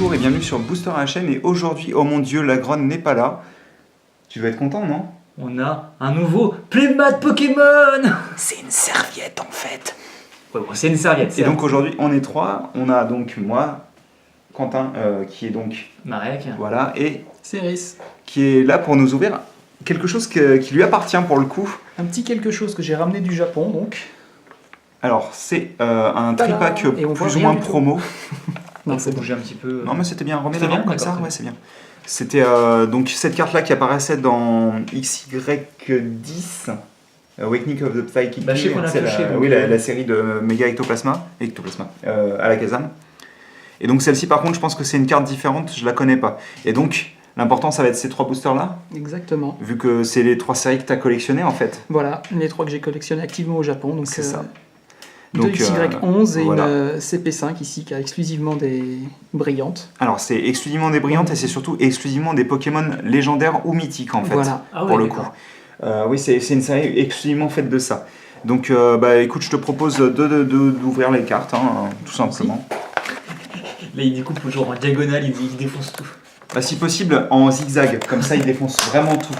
bonjour et bienvenue sur Booster à la chaîne. Et aujourd'hui, oh mon dieu, la grogne n'est pas là. Tu vas être content, non? On a un nouveau playmat Pokémon. C'est une serviette en fait. Ouais, bon, c'est une serviette. Et donc aujourd'hui, on est trois. On a donc moi, Quentin, qui est donc... Marek. Voilà, et Céris. qui est là pour nous ouvrir quelque chose qui lui appartient pour le coup. Un petit quelque chose que j'ai ramené du Japon donc. Alors, c'est un Tada. tripack Et on voit plus ou rien moins du tout. promo. Non, C'est c'est bon. bouger un petit peu. Non mais c'était bien, remets C'était la bien, comme ça, d'accord, ouais c'est bien. C'était donc cette carte là qui apparaissait dans XY10, Awakening of the Psychic. Bah, je sais qu'on a C'est pioché, donc, oui, la série de Mega Ectoplasma à la Kazam. Et donc celle-ci par contre je pense que c'est une carte différente, je la connais pas. Et donc l'important ça va être ces trois boosters là, Exactement. vu que c'est les trois séries que tu as collectionnées en fait. Voilà, les trois que j'ai collectionnés activement au Japon. Donc, C'est ça. Deux Donc, XY11 et voilà. une CP5 ici qui a exclusivement des brillantes. Alors c'est exclusivement des brillantes et c'est surtout exclusivement des Pokémon légendaires ou mythiques en fait. Voilà. Ah ouais, pour le d'accord. coup. Oui, c'est une série exclusivement faite de ça. Donc, bah écoute, je te propose d'ouvrir les cartes, hein, tout simplement. Là, il découpe toujours en diagonale, il défonce tout. Bah, si possible, en zigzag, comme ça, il défonce vraiment tout.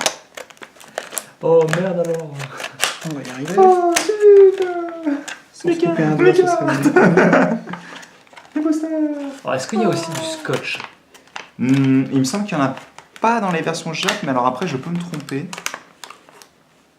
Oh merde alors. On va y arriver. Oh, Sans se couper un doigt, ce serait mieux. les boosters. Alors, est-ce qu'il y a aussi du scotch? Il me semble qu'il n'y en a pas dans les versions Jap, mais alors après, je peux me tromper.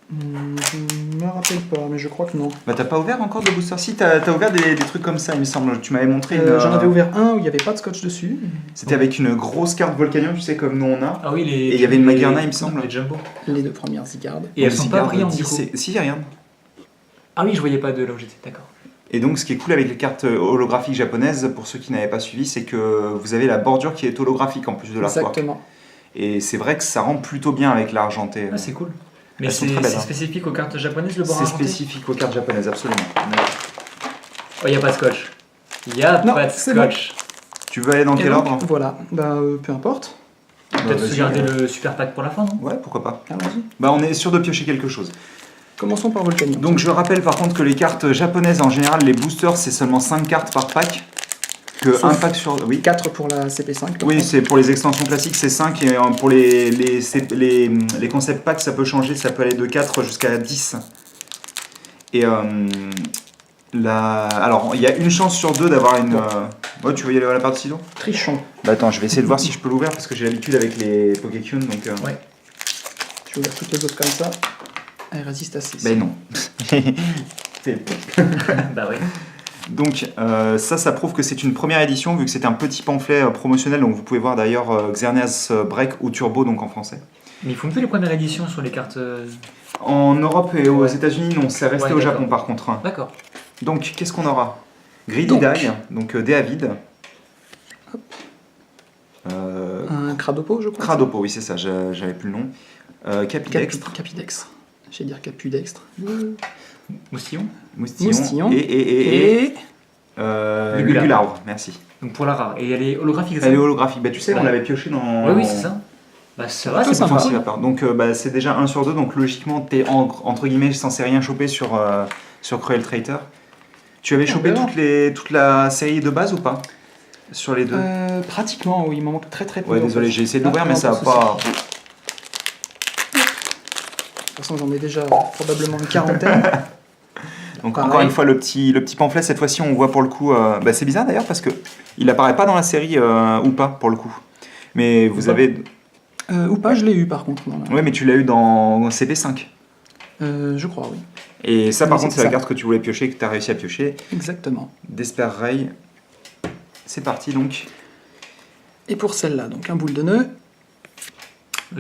Je me rappelle pas, mais je crois que non. Bah, t'as pas ouvert encore de boosters? Si, t'as ouvert des trucs comme ça, il me semble. Tu m'avais montré J'en avais ouvert un où il n'y avait pas de scotch dessus. C'était avec une grosse carte Volcanion, tu sais, comme nous on a. Ah oui, les. Et il y avait une Magearna, il me semble. Les jumbo. Les deux premières Zygarde. Et elles Donc, sont pas Zygarde, brillantes 10, du coup. Si, regarde. Ah oui, je voyais pas de là où j'étais, d'accord. Et donc, ce qui est cool avec les cartes holographiques japonaises, pour ceux qui n'avaient pas suivi, c'est que vous avez la bordure qui est holographique en plus de l'artwork. Exactement. Et c'est vrai que ça rend plutôt bien avec l'argenté. Ah, c'est cool. Mais Elles sont c'est très belles, hein. spécifique aux cartes japonaises le bord C'est argenté. spécifique aux cartes japonaises, absolument. Oh, il n'y a pas de scotch. Il n'y a Non, pas de c'est scotch. Tu veux aller dans Et quel donc, ordre? Voilà, bah, peu importe. Peut-être vas-y, se garder le super pack pour la fin, non? Ouais, pourquoi pas. Allons-y. Bah, on est sûr de piocher quelque chose. Commençons par Volcanion. Donc, je rappelle par contre que les cartes japonaises, en général, les boosters, c'est seulement 5 cartes par pack. Que Sauf un pack sur... Oui. 4 pour la CP5. par Oui, contre. c'est pour les extensions classiques, c'est 5. Et pour les concept packs, ça peut changer. Ça peut aller de 4 jusqu'à 10. Et alors, il y a une chance sur deux d'avoir une... Ouais, tu veux y aller à la part de ciseaux? Trichon. Bah attends, je vais essayer de voir si je peux l'ouvrir parce que j'ai l'habitude avec les Pokécune. Donc, Ouais. Je vais ouvrir toutes les autres comme ça. Elle résiste à 6. bah non. Bah oui. Donc ça prouve que c'est une première édition vu que c'est un petit pamphlet promotionnel. Donc vous pouvez voir d'ailleurs Xerneas Break ou Turbo donc en français. Mais ils font plus les premières éditions sur les cartes. En Europe et aux Ouais. États-Unis, non, c'est resté Ouais, au d'accord. Japon par contre. Hein. D'accord. Donc qu'est-ce qu'on aura? Greedy Donc. Die, donc Déavide. Un Cradopo, je crois. Cradopo, oui c'est ça, j'avais plus le nom. Capidextre, Capidextre. J'allais dire Capudextre. Moustillon. Moustillon, Moustillon. et Lugular. Lugular, merci. Donc pour la rare. Et elle est holographique, Elle est holographique, bah tu sais, on Ouais. l'avait pioché dans... Oui, oui, c'est ça. Bah ça va, Plutôt c'est pas sympa. facile. Facile à part. Donc bah, c'est déjà 1 sur 2, donc logiquement t'es entre guillemets censé rien choper sur Cruel Traitor. Tu avais chopé bien. toute la série de base ou pas? Sur les deux? Pratiquement, oui, il m'en manque très très peu. Ouais, en désolé, fait. j'ai essayé d'ouvrir, Ah, mais non, ça va de pas. souci. De toute façon, j'en ai déjà probablement une quarantaine. Donc Pareil. encore une fois, le petit pamphlet, cette fois-ci on voit pour le coup. Bah, c'est bizarre d'ailleurs parce que il apparaît pas dans la série ou pas pour le coup. Mais vous pas. avez. Ou pas, je l'ai eu par contre. Non, Ouais, mais tu l'as eu dans CP5. je crois, oui. Et ça, par Oui, contre, c'est c'est la ça. carte que tu voulais piocher, que tu as réussi à piocher. Exactement. Despair Ray. C'est parti donc. Et pour celle-là, donc un boule de nœud.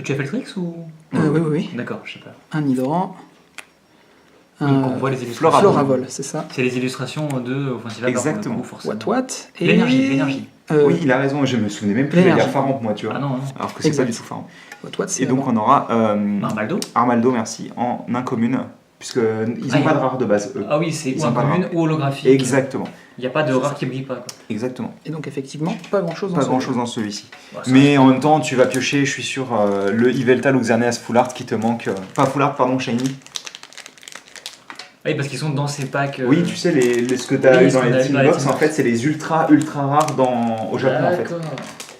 Tu as fait le tricks ou? Oui, oui, oui. D'accord, je sais pas. Un Nidoran. Donc on voit les illustrations. Floravol. Floravol, c'est ça. C'est les illustrations de Offensive Attack, Exactement. pour le coup, forcément. What. Et... L'énergie. Oui, il a raison, je me souvenais même plus de la l'énergie. dire Farant, moi, tu vois. Ah non, non. Alors que c'est Exact. pas du tout Farant. What, c'est Et donc avant. on aura Armaldo. Armaldo, merci, en incommune, puisque ils Ah, n'ont il y pas a- de rare de base, eux. Ah oui, c'est Ils ou ont un pas de commune rare. ou holographique. Exactement, Il n'y a pas de rare qui brille pas, quoi. exactement. Et donc effectivement, pas grand-chose Pas grand chose dans celui-ci. Bon, ça Mais en même temps, tu vas piocher, je suis sûr, le Yveltal ou Xerneas Full Art qui te manque. Pas Full Art, pardon, Shiny. Oui, parce qu'ils sont dans ces packs. Oui, tu sais, ce que tu as oui, eu ce dans qu'on a les eu team dans les box, team en fait, c'est les ultra rares au Japon en fait. D'accord.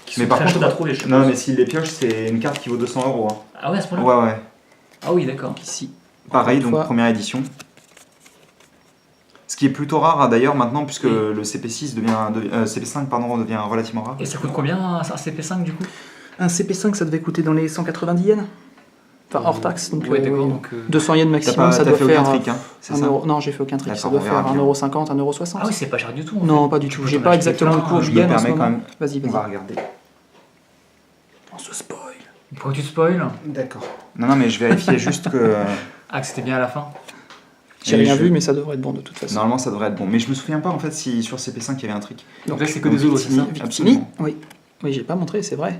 Qui Mais sont par très contre, chauds à trouver, je suppose. non, mais s'il les pioche, c'est une carte qui vaut 200 €. Hein. Ah ouais, à ce point-là. Ouais. Ah oui, d'accord. Donc ici, Pareil, encore une donc fois. première édition. Ce qui est plutôt rare hein, d'ailleurs maintenant, puisque Oui. le CP5 devient relativement rare. Et ça coûte combien un CP5 du coup? Un CP5, ça devait coûter dans les 190 yens. Enfin, hors taxe. Donc, Ouais, d'accord. oui. Donc, 200 yens T'as maximum, ça t'as doit fait faire. aucun trick, hein, c'est un ça euro... Non, j'ai fait aucun trick. Ça D'accord, doit on verra faire bien. 1,50 €, 1,60 €. Ah oui, c'est pas cher du tout. en Non, fait. pas du Tu tout. peux J'ai t'en pas acheter exactement le plein, cours Je du me yen en ce permets quand moment. même. Vas-y, On va vas-y. regarder. On se spoil. Pourquoi tu te spoil? D'accord. Non, mais je vérifiais juste que. Ah, que c'était bien à la fin. J'ai Et rien je- vu, mais ça devrait être bon de toute façon. Normalement, ça devrait être bon. Mais je me souviens pas en fait si sur CP5 il y avait un trick. Donc là, c'est que des holos, c'est ça? Victini, Absolument. oui. Oui, j'ai pas montré, c'est vrai.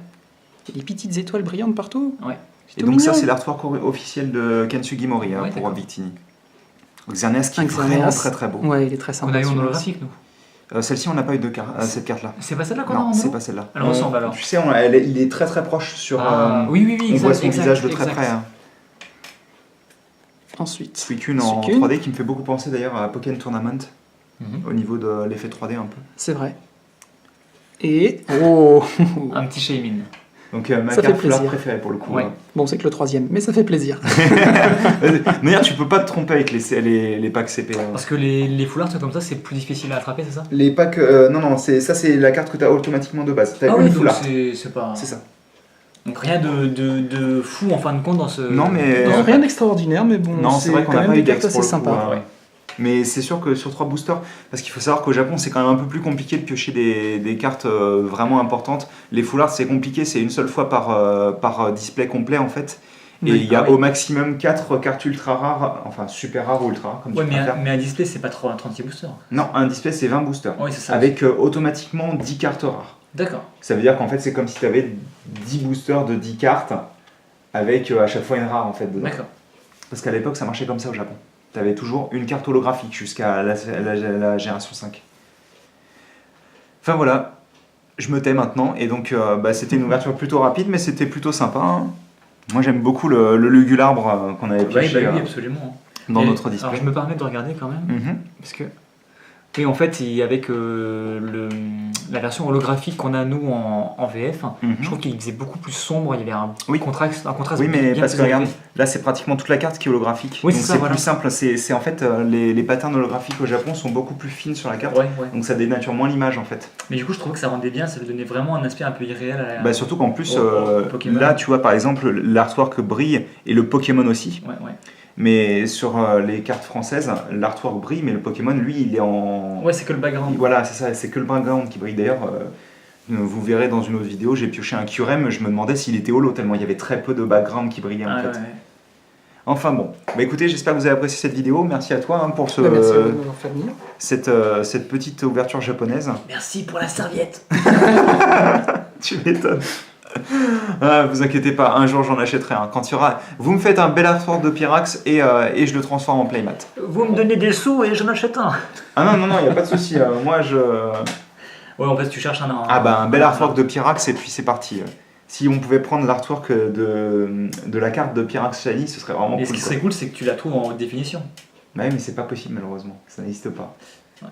Il y a des petites étoiles brillantes partout. Ouais. C'est Et tout donc ça, mignon. c'est l'artwork officiel de Kensugi Mori hein, Ouais, pour d'accord. Victini. Xerneas qui est Xerneas. vraiment très très beau. Ouais, il est très On sympa. a eu en celui-là holographique, nous. Celle-ci, on n'a pas eu cette carte-là. C'est pas celle-là qu'on a en Non, c'est holo? pas celle-là. Elle ressemble, alors. Tu sais, il est très très proche sur. Ah, oui, on exact, voit son exact, visage de très exact. près. Hein. Ensuite, Suicune en Suicune. 3D qui me fait beaucoup penser d'ailleurs à Pokémon Tournament Mhm. au niveau de l'effet 3D un peu. c'est vrai. Et. Oh Un petit Shaymin. Donc ma Ça fait carte fleur plaisir. préférée pour le coup. Ouais. hein. Bon, c'est que le troisième, mais ça fait plaisir. D'ailleurs, tu peux pas te tromper avec les packs CP. hein. Parce que les foulards, trucs comme ça, c'est plus difficile à attraper, c'est ça? Les packs. Non, ça c'est la carte que tu as automatiquement de base. T'as Ah une oui, donc foulard. c'est pas. C'est ça. Donc rien de fou en fin de compte dans ce. Non, mais- Non, rien d'extraordinaire, mais bon, Non, c'est vrai qu'on quand a même pas des eu cartes d'ex assez pour le coup, sympas. hein. Mais c'est sûr que sur 3 boosters, parce qu'il faut savoir qu'au Japon c'est quand même un peu plus compliqué de piocher des cartes vraiment importantes. Les foulards c'est compliqué, c'est une seule fois par display complet en fait. Et Oui, il y a ah oui. au maximum 4 cartes ultra rares, enfin super rares ou ultra rares comme Ouais, tu préfères. mais un display, c'est pas trop un 36 booster. Non, un display c'est 20 boosters. Oui, c'est ça. Avec automatiquement 10 cartes rares. D'accord. Ça veut dire qu'en fait c'est comme si tu avais 10 boosters de 10 cartes avec à chaque fois une rare en fait dedans. D'accord. Parce qu'à l'époque, ça marchait comme ça au Japon. Tu avais toujours une carte holographique jusqu'à la génération 5. Enfin voilà, je me tais maintenant. Et donc, c'était une ouverture plutôt rapide, mais c'était plutôt sympa. hein. Moi, j'aime beaucoup le Lugularbre qu'on avait pioché Oui, absolument. dans Et- notre Alors, display. je me permets de regarder quand même. Mhm. Parce que. Oui, en fait, avec la version holographique qu'on a nous en VF, Mhm. je trouve qu'il faisait beaucoup plus sombre. Il y avait un Oui. contraste Oui, mais bien parce plus que regarde, élevé. là, c'est pratiquement toute la carte qui est holographique. Oui, donc c'est ça, c'est voilà. plus simple. C'est en fait, les patterns holographiques au Japon sont beaucoup plus fines sur la carte. Ouais. Donc ça dénature moins l'image en fait. Mais du coup, je trouvais que ça rendait bien, ça lui donnait vraiment un aspect un peu irréel à la. Bah, surtout qu'en plus, Au Pokémon. là, tu vois, par exemple, l'artwork brille et le Pokémon aussi. Ouais. Mais sur les cartes françaises, l'artwork brille, mais le Pokémon, lui, il est en. Ouais, c'est que le background. Voilà, c'est ça, c'est que le background qui brille. D'ailleurs, vous verrez dans une autre vidéo, j'ai pioché un Kyurem, je me demandais s'il était holo, tellement il y avait très peu de background qui brillait en Ah, fait. ouais. Enfin bon, bah écoutez, j'espère que vous avez apprécié cette vidéo. Merci à toi hein, pour Bah, merci à vous de m'avoir fait venir. cette petite ouverture japonaise. Merci pour la serviette. Tu m'étonnes. Ah, vous inquiétez pas, un jour j'en achèterai un. Quand il y aura, vous me faites un bel artwork de Pyrax et je le transforme en playmat. Vous me donnez des sous et j'en achète un. Ah non, il n'y a pas de souci. Moi je. Ouais, en fait, tu cherches un. Ah bah un bel artwork de Pyrax et puis c'est parti. Si on pouvait prendre l'artwork de la carte de Pyrax Shiny, ce serait vraiment Et ce cool. qui quoi. serait cool, c'est que tu la trouves en haute définition. Bah oui, mais c'est pas possible malheureusement, ça n'existe pas. Ouais.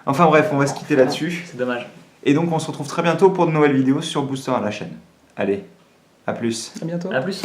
Enfin bref, on va se quitter là-dessus. C'est dommage. Et donc on se retrouve très bientôt pour de nouvelles vidéos sur Booster à la chaîne. Allez, à plus. À bientôt. À plus.